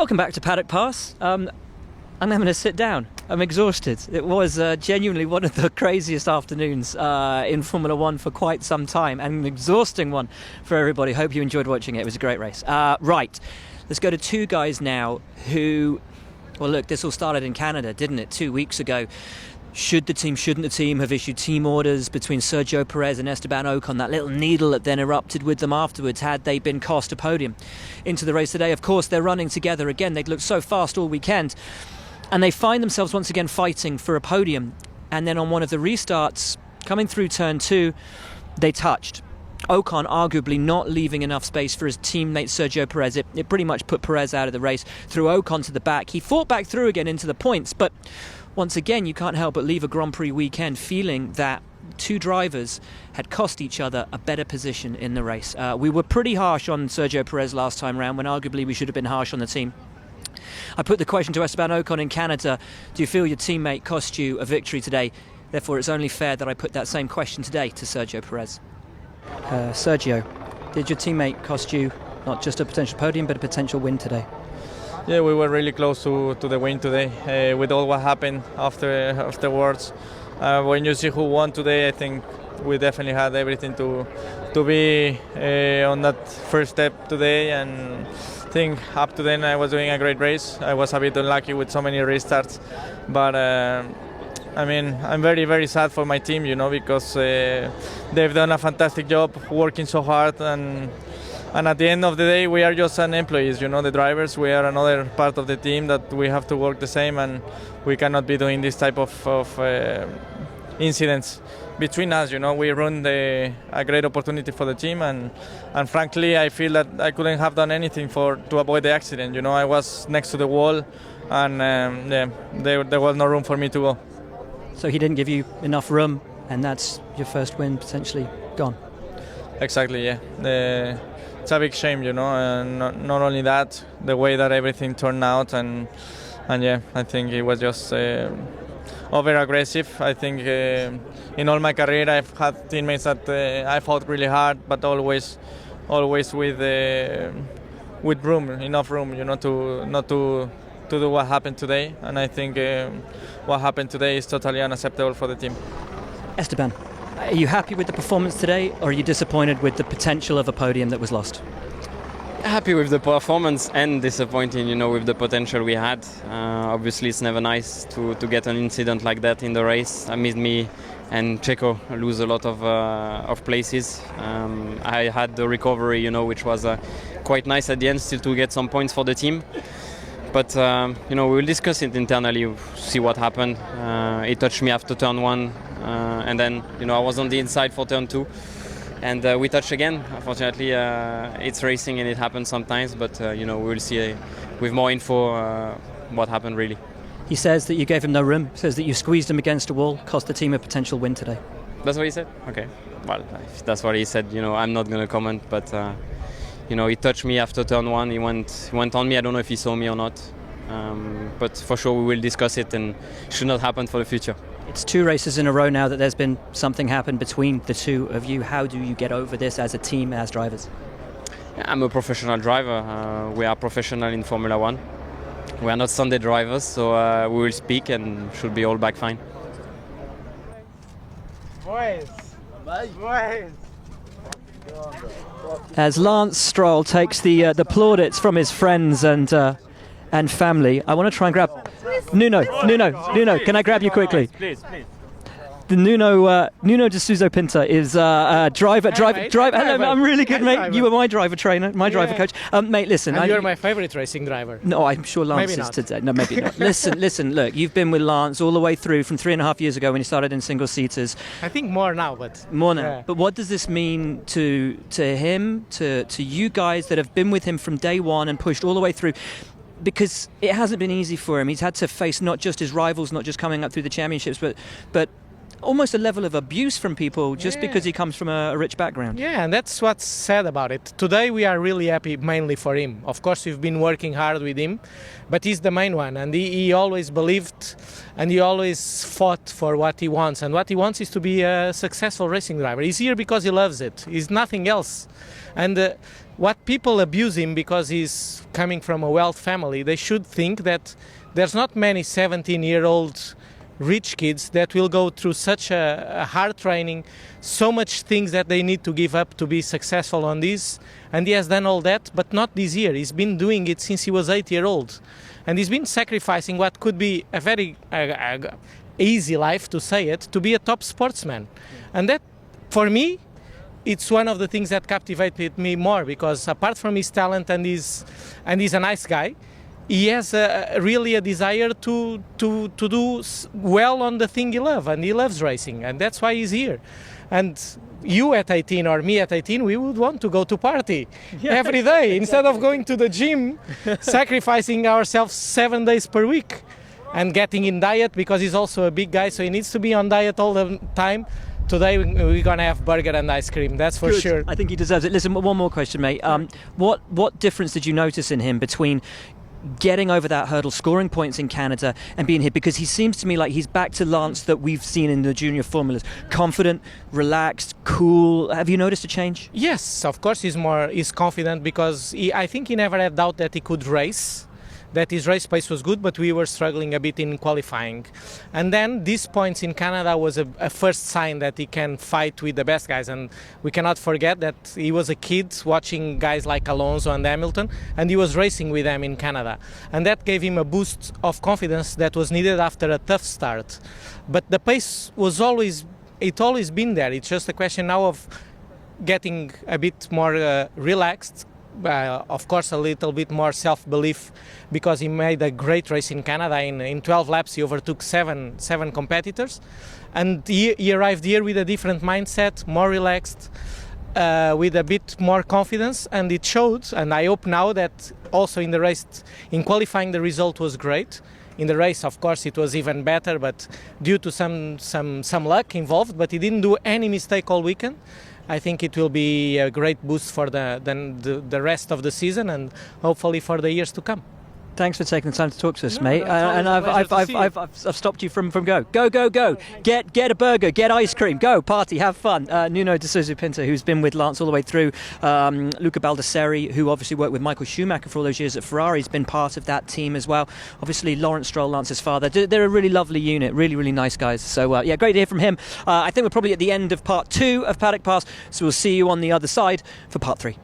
Welcome back to Paddock Pass. I'm having to sit down. I'm exhausted. It was genuinely one of the craziest afternoons in Formula One for quite some time, and an exhausting one for everybody. Hope you enjoyed watching it. It was a great race. Right, let's go to two guys now who, well, look, this all started in Canada, didn't it, 2 weeks ago? Shouldn't the team have issued team orders between Sergio Perez and Esteban Ocon? That little needle that then erupted with them afterwards, had they been cost a podium into the race today. Of course, they're running together again. They'd looked so fast all weekend. And they find themselves once again fighting for a podium. And then on one of the restarts, coming through turn 2, they touched. Ocon arguably not leaving enough space for his teammate Sergio Perez. It pretty much put Perez out of the race, threw Ocon to the back. He fought back through again into the points, but once again, you can't help but leave a Grand Prix weekend feeling that two drivers had cost each other a better position in the race. We were pretty harsh on Sergio Perez last time round, when arguably we should have been harsh on the team. I put the question to Esteban Ocon in Canada: do you feel your teammate cost you a victory today? Therefore, it's only fair that I put that same question today to Sergio Perez. Sergio, did your teammate cost you not just a potential podium, but a potential win today? Yeah, we were really close to the win today, with all what happened afterwards. When you see who won today, I think we definitely had everything to be on that first step today. And I think up to then I was doing a great race. I was a bit unlucky with so many restarts, but I mean, I'm very, very sad for my team, because they've done a fantastic job working so hard, and at the end of the day, we are just an employees, the drivers. We are another part of the team that we have to work the same, and we cannot be doing this type of incidents between us. We ruined a great opportunity for the team, and frankly, I feel that I couldn't have done anything to avoid the accident. I was next to the wall, and there was no room for me to go. So he didn't give you enough room, and that's your first win potentially gone. Exactly, yeah. It's a big shame, and not only that, the way that everything turned out, and yeah, I think it was just over-aggressive. I think in all my career I've had teammates that I fought really hard, but always with room, enough room, to do what happened today. And I think what happened today is totally unacceptable for the team. Esteban, are you happy with the performance today, or are you disappointed with the potential of a podium that was lost? Happy with the performance and disappointing, with the potential we had. Obviously, it's never nice to get an incident like that in the race. I mean, me and Checo lose a lot of places. I had the recovery, which was quite nice at the end, still to get some points for the team. But, we will discuss it internally, see what happened. It touched me after turn 1. And then, I was on the inside for turn 2, and we touched again. Unfortunately, it's racing and it happens sometimes, but, we will see with more info what happened really. He says that you gave him no room, says that you squeezed him against a wall, cost the team a potential win today. That's what he said? Okay. Well, if that's what he said, I'm not going to comment, but, he touched me after turn 1. He went on me. I don't know if he saw me or not. But for sure we will discuss it, and it should not happen for the future. It's 2 races in a row now that there's been something happen between the two of you. How do you get over this as a team, as drivers? I'm a professional driver. We are professional in Formula One. We are not Sunday drivers, so we will speak and should be all back fine. Boys. As Lance Stroll takes the plaudits from his friends and family, I want to try and grab Nuno, can I grab you quickly? Please. The Nuno de Sousa Pinta is driver. Hello, I'm really good, mate. Driver. You were my driver trainer, my driver coach. Mate, listen. And you're my favorite racing driver. No, I'm sure Lance Maybe is not. today. No, maybe not. Listen. Look, you've been with Lance all the way through from 3.5 years ago when he started in single seaters. I think more now, but More now. Yeah. But what does this mean to him, to you guys that have been with him from day one and pushed all the way through? Because it hasn't been easy for him. He's had to face not just his rivals, not just coming up through the championships, but almost a level of abuse from people just because he comes from a rich background. Yeah, and that's what's sad about it. Today we are really happy mainly for him. Of course, we've been working hard with him, but he's the main one, and he always believed and he always fought for what he wants. And what he wants is to be a successful racing driver. He's here because he loves it. He's nothing else. And what people abuse him because he's coming from a wealth family, they should think that there's not many 17-year-old rich kids that will go through such a hard training, so much things that they need to give up to be successful on this. And he has done all that, but not this year. He's been doing it since he was 8-year-old. And he's been sacrificing what could be a very easy life, to say it, to be a top sportsman. And that, for me, it's one of the things that captivated me more, because apart from his talent and he's a nice guy, he has really a desire to do well on the thing he loves, and he loves racing, and that's why he's here. And you at 18 or me at 18, we would want to go to party every day instead of going to the gym, sacrificing ourselves 7 days per week and getting in diet, because he's also a big guy, so he needs to be on diet all the time. Today we're going to have burger and ice cream, that's for sure. I think he deserves it. Listen, one more question, mate. What difference did you notice in him between getting over that hurdle, scoring points in Canada and being here? Because he seems to me like he's back to Lance that we've seen in the junior formulas. Confident, relaxed, cool. Have you noticed a change? Yes, of course he's confident, because I think he never had doubt that he could race, that his race pace was good, but we were struggling a bit in qualifying. And then these points in Canada was a first sign that he can fight with the best guys. And we cannot forget that he was a kid watching guys like Alonso and Hamilton, and he was racing with them in Canada. And that gave him a boost of confidence that was needed after a tough start. But the pace was always been there. It's just a question now of getting a bit more relaxed. Of course, a little bit more self-belief, because he made a great race in Canada. In 12 laps he overtook seven competitors, and he arrived here with a different mindset, more relaxed, with a bit more confidence, and it showed. And I hope now that also in the race, in qualifying, the result was great. In the race, of course, it was even better, but due to some luck involved, but he didn't do any mistake all weekend. I think it will be a great boost for the rest of the season, and hopefully for the years to come. Thanks for taking the time to talk to us, mate. And I've stopped you from go. Get a burger, get ice cream, go party, have fun. Nuno de Sousa Pinto, who's been with Lance all the way through. Luca Baldesseri, who obviously worked with Michael Schumacher for all those years at Ferrari, has been part of that team as well. Obviously, Lawrence Stroll, Lance's father. They're a really lovely unit, really, really nice guys. So yeah, great to hear from him. I think we're probably at the end of part 2 of Paddock Pass, so we'll see you on the other side for part 3.